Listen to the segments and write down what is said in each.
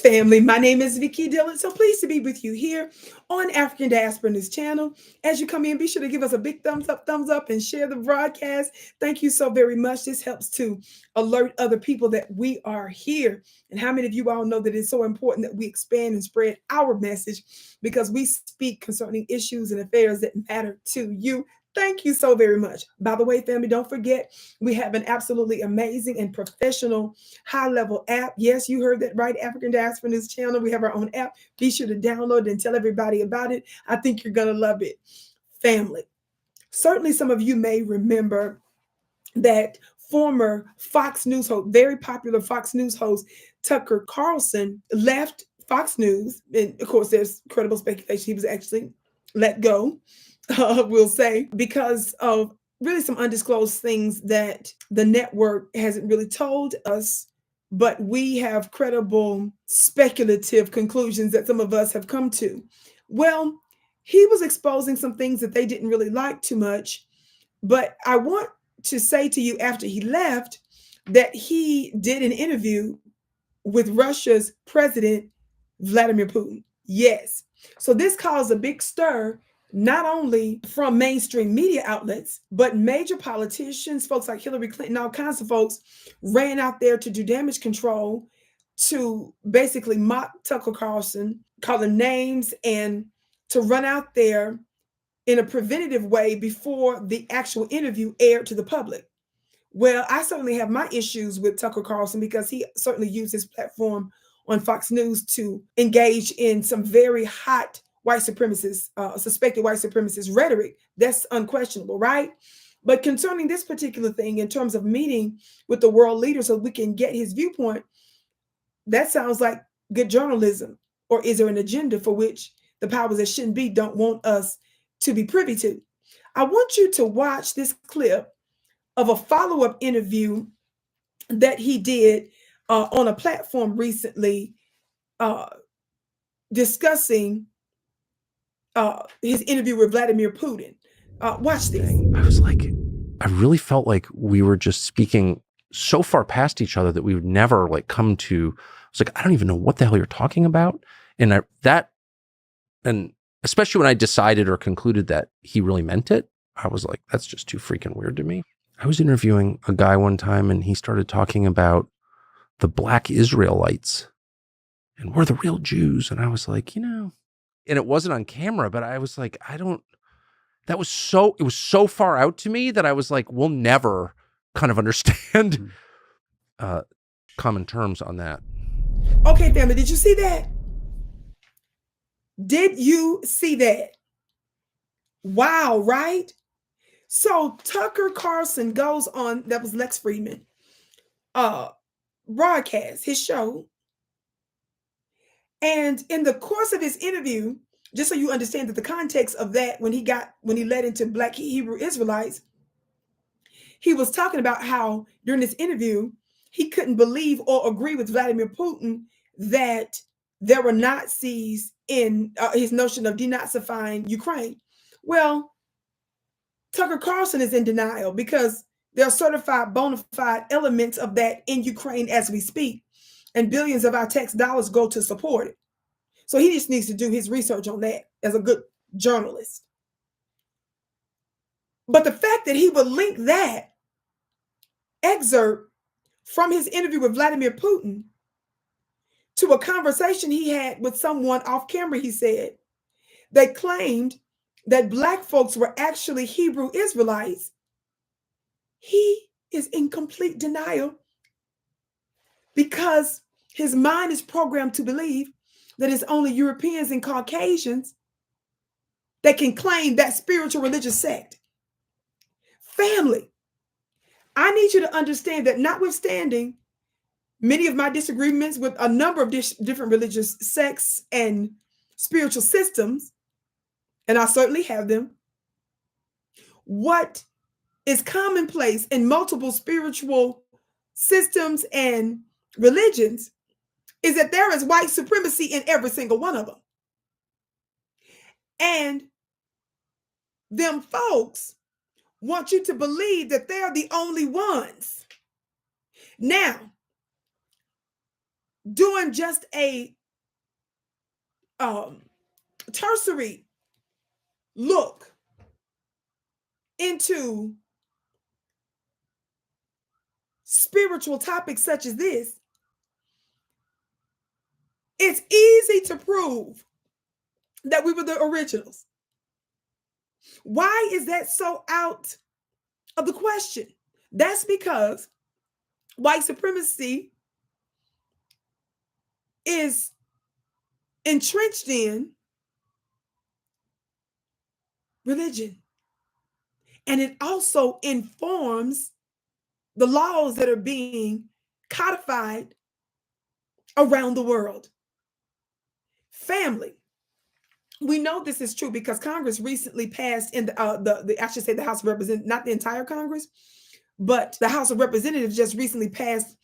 Greetings, family. My name is Vicki Dillard. So pleased to be with you here on African Diaspora News Channel. As you come in, be sure to give us a big thumbs up, and share the broadcast. Thank you so very much. This helps to alert other people that we are here. And how many of you all know that it's so important that we expand and spread our message because we speak concerning issues and affairs that matter to you. Thank you so very much. By the way, family, don't forget, we have an absolutely amazing and professional high-level app. Yes, you heard that right, African Diaspora News Channel. We have our own app. Be sure to download it and tell everybody about it. I think you're going to love it. Family, certainly some of you may remember that former Fox News host, very popular Fox News host, Tucker Carlson, left Fox News. And of course, there's credible speculation he was actually let go. We'll say, because of really some undisclosed things that the network hasn't really told us, but we have credible speculative conclusions that some of us have come to. Well, he was exposing some things that they didn't really like too much, but I want to say to you after he left that he did an interview with Russia's president, Vladimir Putin. Yes. So this caused a big stir, not only from mainstream media outlets, but major politicians, folks like Hillary Clinton, all kinds of folks ran out there to do damage control, to basically mock Tucker Carlson, call him names, and to run out there in a preventative way before the actual interview aired to the public. Well, I certainly have my issues with Tucker Carlson because he certainly used his platform on Fox News to engage in some very hot white supremacist, suspected white supremacist rhetoric. That's unquestionable, right? But concerning this particular thing, in terms of meeting with the world leader so we can get his viewpoint, that sounds like good journalism. Or is there an agenda for which the powers that shouldn't be don't want us to be privy to? I want you to watch this clip of a follow-up interview that he did on a platform recently, discussing his interview with Vladimir Putin. Watch this. I was like, I really felt like we were just speaking so far past each other that we would never like come to. I was like, I don't even know what the hell you're talking about. And and especially when I decided or concluded that he really meant it, I was like, that's just too freaking weird to me. I was interviewing a guy one time and he started talking about the Black Israelites and we're the real Jews. And I was like, and it wasn't on camera, but I was like, it was so far out to me that I was like, we'll never kind of understand common terms on that. Okay, family, did you see that? Did you see that? Wow, right? So Tucker Carlson goes on, that was Lex Friedman, broadcast his show. And in the course of his interview, just so you understand that the context of that, when he led into Black Hebrew Israelites, he was talking about how during this interview, he couldn't believe or agree with Vladimir Putin that there were Nazis in his notion of denazifying Ukraine. Well, Tucker Carlson is in denial because there are certified bona fide elements of that in Ukraine as we speak, and billions of our tax dollars go to support it. So he just needs to do his research on that as a good journalist. But the fact that he would link that excerpt from his interview with Vladimir Putin to a conversation he had with someone off camera, he said, they claimed that Black folks were actually Hebrew Israelites. He is in complete denial because his mind is programmed to believe that it's only Europeans and Caucasians that can claim that spiritual religious sect. Family, I need you to understand that notwithstanding many of my disagreements with a number of different religious sects and spiritual systems, and I certainly have them, what is commonplace in multiple spiritual systems and religions is that there is white supremacy in every single one of them. And them folks want you to believe that they're the only ones. Now, doing just a tertiary look into spiritual topics such as this, it's easy to prove that we were the originals. Why is that so out of the question? That's because white supremacy is entrenched in religion. And it also informs the laws that are being codified around the world. Family. We know this is true because Congress recently passed in I should say the House of Representatives, not the entire Congress, but the House of Representatives just recently passed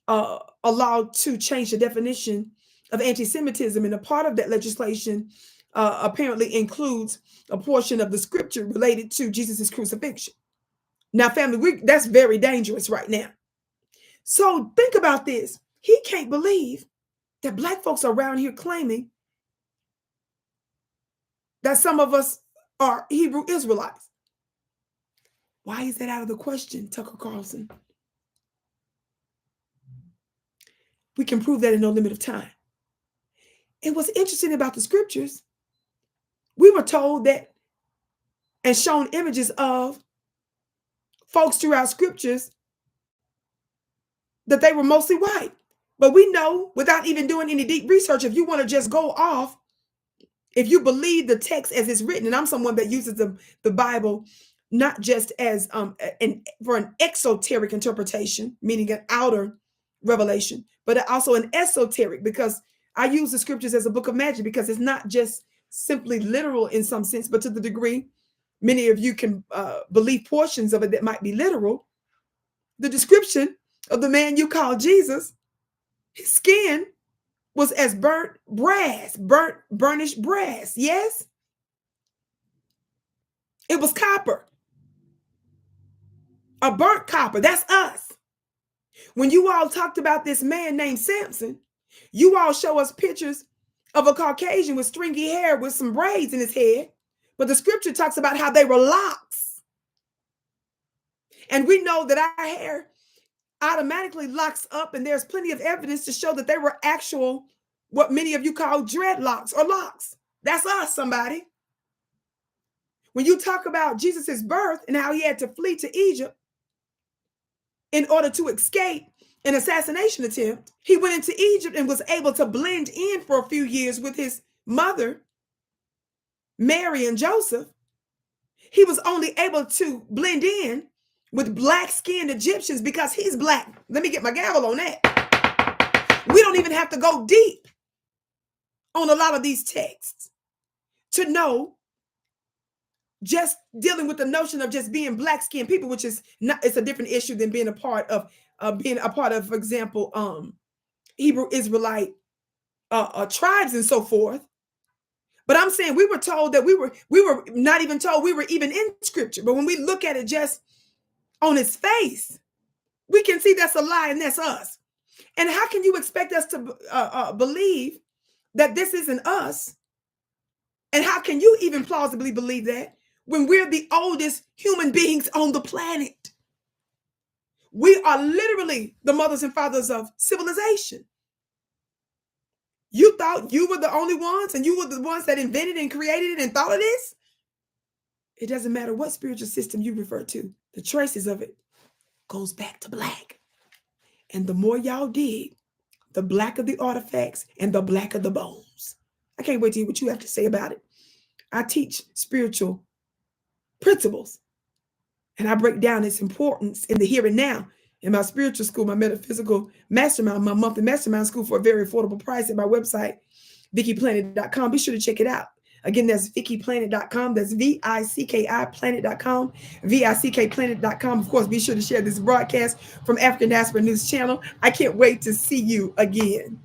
a law to change the definition of anti-Semitism. And a part of that legislation apparently includes a portion of the scripture related to Jesus's crucifixion. Now, family, that's very dangerous right now. So think about this. He can't believe that Black folks are around here claiming that some of us are Hebrew Israelites. Why is that out of the question, Tucker Carlson? We can prove that in no limit of time. And what's interesting about the scriptures, we were told that and shown images of folks throughout scriptures that they were mostly white. But we know, without even doing any deep research, if you want to just go off, if you believe the text as it's written, and I'm someone that uses the Bible not just as for an exoteric interpretation, meaning an outer revelation, but also an esoteric, because I use the scriptures as a book of magic, because it's not just simply literal in some sense, but to the degree many of you can believe portions of it that might be literal. The description of the man you call Jesus, his skin was as burnished brass. Yes, it was copper, a burnt copper. That's us. When you all talked about this man named Samson, you all show us pictures of a Caucasian with stringy hair with some braids in his head, but the scripture talks about how they were locks. And we know that our hair automatically locks up, and there's plenty of evidence to show that they were actual, what many of you call dreadlocks or locks. That's us, somebody. When you talk about Jesus's birth and how he had to flee to Egypt in order to escape an assassination attempt, he went into Egypt and was able to blend in for a few years with his mother, Mary and Joseph. He was only able to blend in with black-skinned Egyptians because he's black. Let me get my gavel on that. We don't even have to go deep on a lot of these texts to know, just dealing with the notion of just being black-skinned people, which is not, it's a different issue than being a part of, for example, Hebrew Israelite tribes and so forth. But I'm saying we were told that we were not even told we were even in scripture. But when we look at it just on its face, we can see that's a lie and that's us. And how can you expect us to believe that this isn't us? And how can you even plausibly believe that when we're the oldest human beings on the planet? We are literally the mothers and fathers of civilization. You thought you were the only ones and you were the ones that invented and created it and thought of this? It doesn't matter what spiritual system you refer to. The traces of it goes back to black. And the more y'all dig, the blacker the artifacts and the blacker the bones. I can't wait to hear what you have to say about it. I teach spiritual principles, and I break down its importance in the here and now in my spiritual school, my metaphysical mastermind, my monthly mastermind school for a very affordable price at my website, VickiPlanet.com. Be sure to check it out. Again, that's VickiPlanet.com. That's VICKI Planet.com, VICKPlanet.com. Of course, be sure to share this broadcast from African Diaspora News Channel. I can't wait to see you again.